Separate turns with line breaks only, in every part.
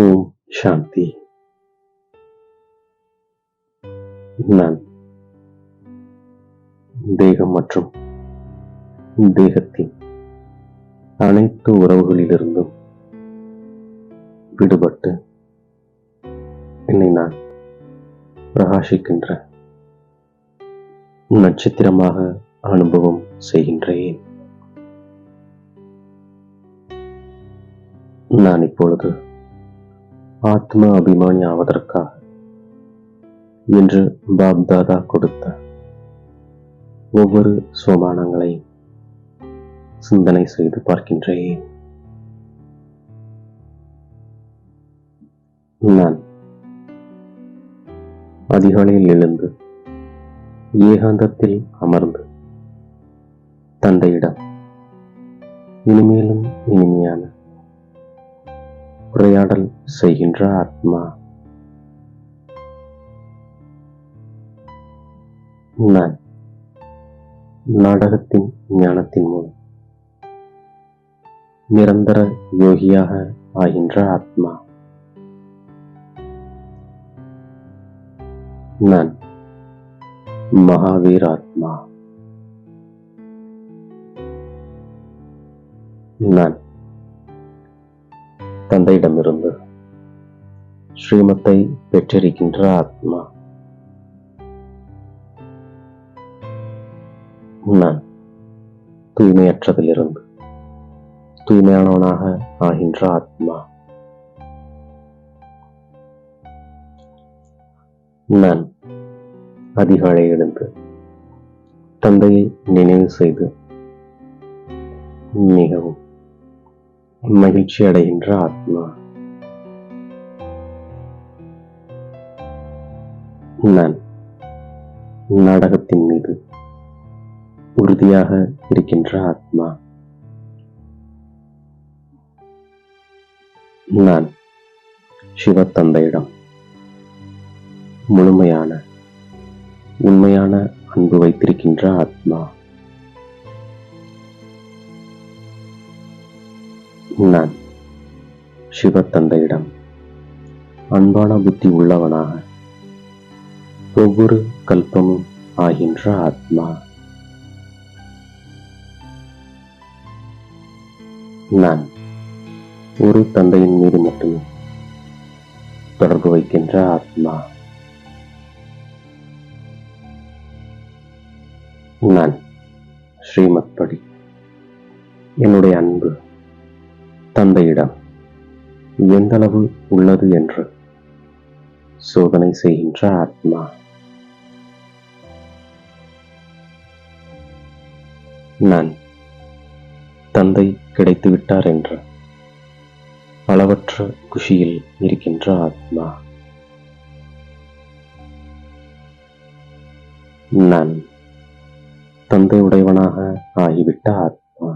ஓம் சாந்தி. நான் தேகம் மற்றும் தேகத்தின் அனைத்து உறவுகளிலிருந்தும் விடுபட்டு என்னை நான் பிரகாசிக்கின்ற நட்சத்திரமாக அனுபவம் செய்கின்றேன். நான் இப்பொழுது ஆத்ம அபிமானி ஆவதற்காக என்று பாப்தாதா கொடுத்த ஒவ்வொரு சோபானங்களை சிந்தனை செய்து பார்க்கின்றேன். நான் அதிகாலையில் எழுந்து ஏகாந்தத்தில் அமர்ந்து தந்தையிடம் இனிமேலும் இனிமையான உரையாடல் செய்கின்ற ஆத்மா. நான் நாடகத்தின் ஞானத்தின் மூலம் நிரந்தர யோகியாக ஆகின்ற ஆத்மா. நான் மகாவீர் ஆத்மா. நான் தந்தையிடமிருந்து ஸ்ரீமத்தை பெற்றிருக்கின்ற ஆத்மா. நான் தூய்மையற்றதிலிருந்து தூய்மையானவனாக ஆகின்ற ஆத்மா. நான் அதிகாலை எழுந்து தந்தையை நினைவு செய்து மிகவும் மகிழ்ச்சி அடைகின்ற ஆத்மா. நான் நாடகத்தின் மீது உறுதியாக இருக்கின்ற ஆத்மா. நான் சிவ தந்தையிடம் முழுமையான உண்மையான அன்பு வைத்திருக்கின்ற ஆத்மா. நான் சிவ தந்தையிடம் அன்பான புத்தி உள்ளவனாக ஒவ்வொரு கல்பமும் ஆகின்ற ஆத்மா. நான் ஒரு தந்தையின் மீது மட்டுமே தொடர்பு வைக்கின்ற ஆத்மா. நான் ஸ்ரீமத் படி என்னுடைய அன்பு தந்தையிடம் எந்தளவு உள்ளது என்று சோதனை செய்கின்ற ஆத்மா. நான் தந்தை கிடைத்து விட்டார் என்ற அளவற்ற குஷியில் இருக்கின்ற ஆத்மா. நான் தந்தை உடையவனாக ஆகிவிட்ட ஆத்மா.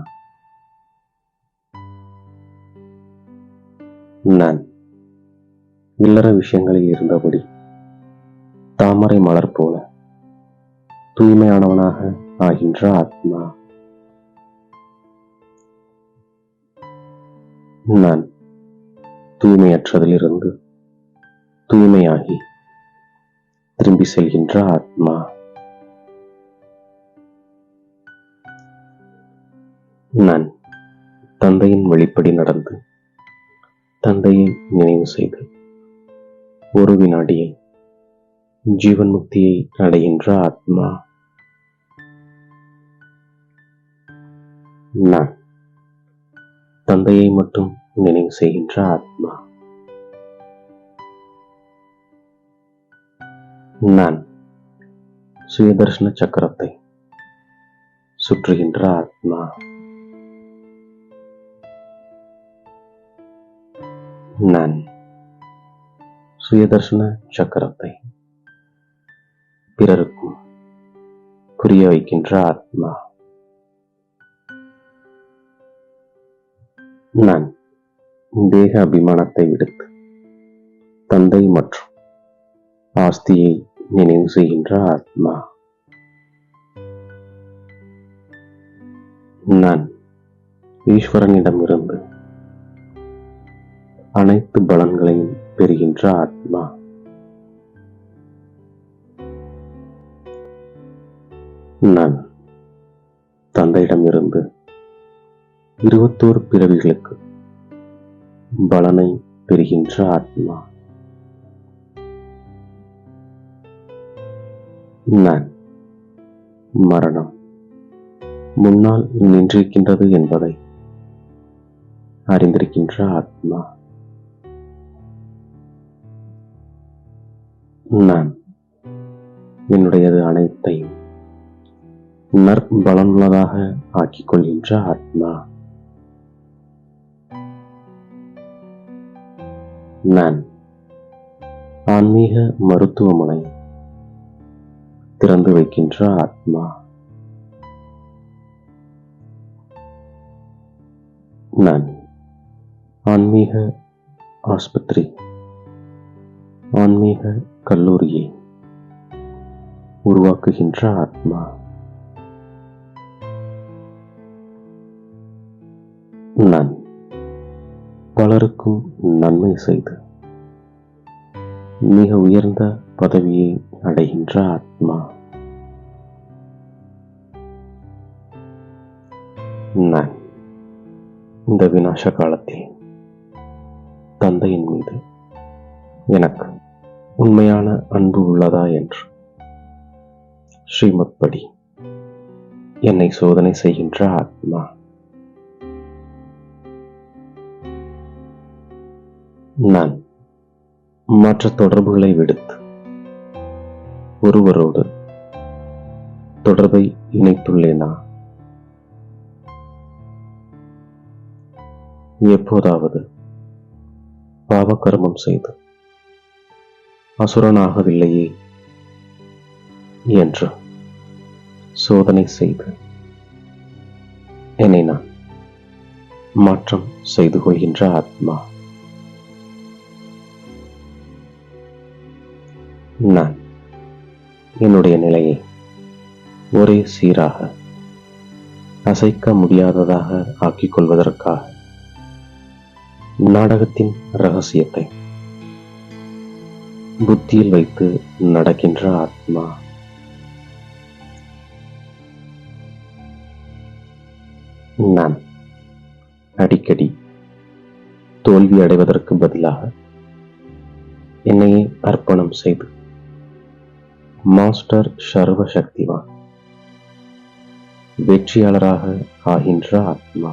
நான் இல்லற விஷயங்களில் இருந்தபடி தாமரை மலர் போல தூய்மையானவனாக ஆகின்ற ஆத்மா. நான் தூய்மையற்றதிலிருந்து தூய்மையாகி திரும்பி செல்கின்ற ஆத்மா. நான் தந்தையின் வழிப்படி நடந்து தந்தையை நினைவு செய்து ஒரு வினாடியை ஜீவன் முக்தியை அடைகின்ற ஆத்மா. நான் தந்தையை மட்டும் நினைவு செய்கின்ற ஆத்மா. நான் சுயதர்ஷன சக்கரத்தை சுற்றுகின்ற ஆத்மா. நான் சுயதர்ஷன சக்கரத்தை பிறருக்கும் புரிய வைக்கின்ற ஆத்மா. நான் தேக அபிமானத்தை விடுத்து தந்தை மற்றும் ஆஸ்தியை நினைவு செய்கின்ற ஆத்மா. நான் ஈஸ்வரனிடமிருந்து அனைத்து பலன்களையும் பெறுகின்ற ஆத்மா. நான் தந்தையிடமிருந்து 21 பிறவிகளுக்கு பலனை பெறுகின்ற ஆத்மா. நான் மரணம் முன்னால் நின்றிருக்கின்றது என்பதை அறிந்திருக்கின்ற ஆத்மா. நான் என்னுடையது அனைத்தையும் நற்பலனுள்ளதாக ஆக்கிக் கொள்கின்ற ஆத்மா. நான் ஆன்மீக மருத்துவமனை திறந்து வைக்கின்ற ஆத்மா. நான் ஆன்மீக ஆஸ்பத்திரி, ஆன்மீக கல்லூரியை உருவாக்குகின்ற ஆத்மா. நான் பலருக்கும் நன்மை செய்து மிக உயர்ந்த பதவியை அடைகின்ற ஆத்மா. நான் இந்த விநாச காலத்தில் தந்தையின் மீது எனக்கு உண்மையான அன்பு உள்ளதா என்று ஸ்ரீமத் படி என்னை சோதனை செய்கின்ற ஆத்மா. நான் மற்ற தொடர்புகளை விடுத்து ஒருவரோடு தொடர்பை இணைத்துள்ளேனா? எப்போதாவது பாவகர்மம் செய்து அசுரனாகவில்லையே என்று சோதனை செய்து என்னை நான் மாற்றம் செய்து கொள்கின்ற ஆத்மா. நான் என்னுடைய நிலையை ஒரே சீராக அசைக்க முடியாததாக ஆக்கிக் கொள்வதற்காக நாடகத்தின் ரகசியத்தை புத்தியில் வைத்து நடக்கின்ற ஆத்மா. நான் அடிக்கடி தோல்வி அடைவதற்கு பதிலாக என்னையே அர்ப்பணம் செய்து மாஸ்டர் சர்வ சக்திவான் வெற்றியாளராக ஆகின்ற ஆத்மா.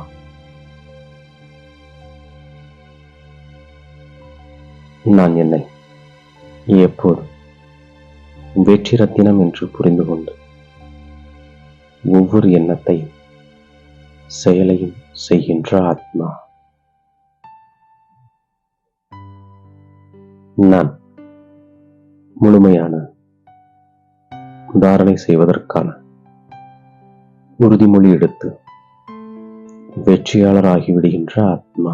நான் என்னை எப்போதும் வெற்றி ரத்தினம் என்று புரிந்து கொண்டு ஒவ்வொரு எண்ணத்தையும் செயலையும் செய்கின்ற ஆத்மா. நான் முழுமையான தாரணை செய்வதற்கான உறுதிமொழி எடுத்து வெற்றியாளர் ஆகிவிடுகின்ற ஆத்மா.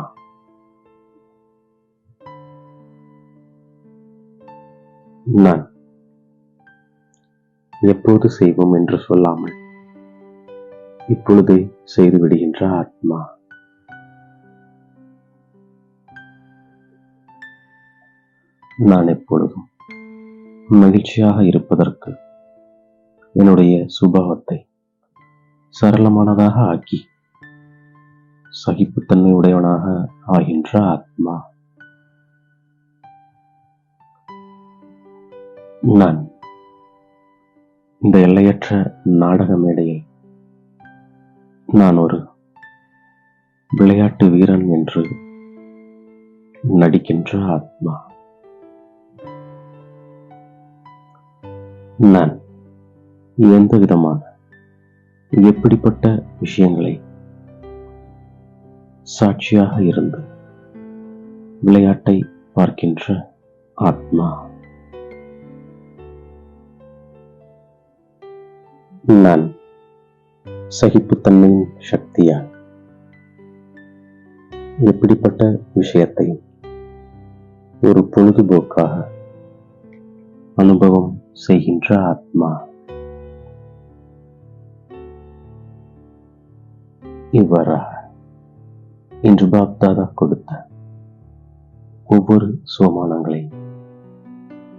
நான் எப்போது செய்வோம் என்று சொல்லாமல் இப்பொழுதே செய்து விடுகின்ற ஆத்மா. நான் எப்பொழுதும் மகிழ்ச்சியாக இருப்பதற்கு என்னுடைய சுபாவத்தை சரளமானதாக ஆக்கி சகிப்புத்தன்மை உடையவனாக ஆகின்ற ஆத்மா. நான் இந்த எல்லையற்ற நாடக மேடையை நான் ஒரு விளையாட்டு வீரன் என்று நடிக்கின்ற ஆத்மா. நான் எந்த விதமான எப்படிப்பட்ட விஷயங்களை சாட்சியாக இருந்து விளையாட்டை பார்க்கின்ற ஆத்மா. நான் சகிப்புத்தன்மையின் சக்தியால் எப்படிப்பட்ட விஷயத்தை ஒரு பொழுதுபோக்காக அனுபவம் செய்கின்ற ஆத்மா. இவ்வாறாக இன்று பாப்தாதா கொடுத்த ஒவ்வொரு சோமானங்களை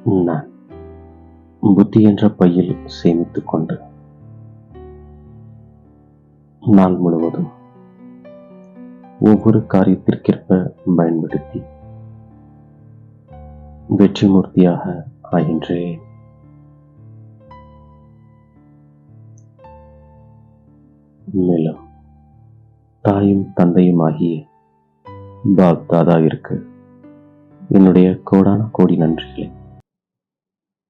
நான் புத்தி என்ற பையில் சேமித்துக் கொண்டு நாள் முழுவதும் ஒவ்வொரு காரியத்திற்கேற்ப பயன்படுத்தி வெற்றி மூர்த்தியாக ஆகின்றேன். மேலும் தாயும் தந்தையும் ஆகிய பாப் தாதாவிற்கு என்னுடைய கோடான கோடி நன்றிகளை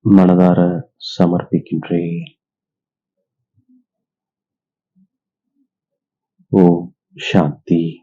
மனதார சமர்ப்பிக்கின்றேன். ஓம் சாந்தி.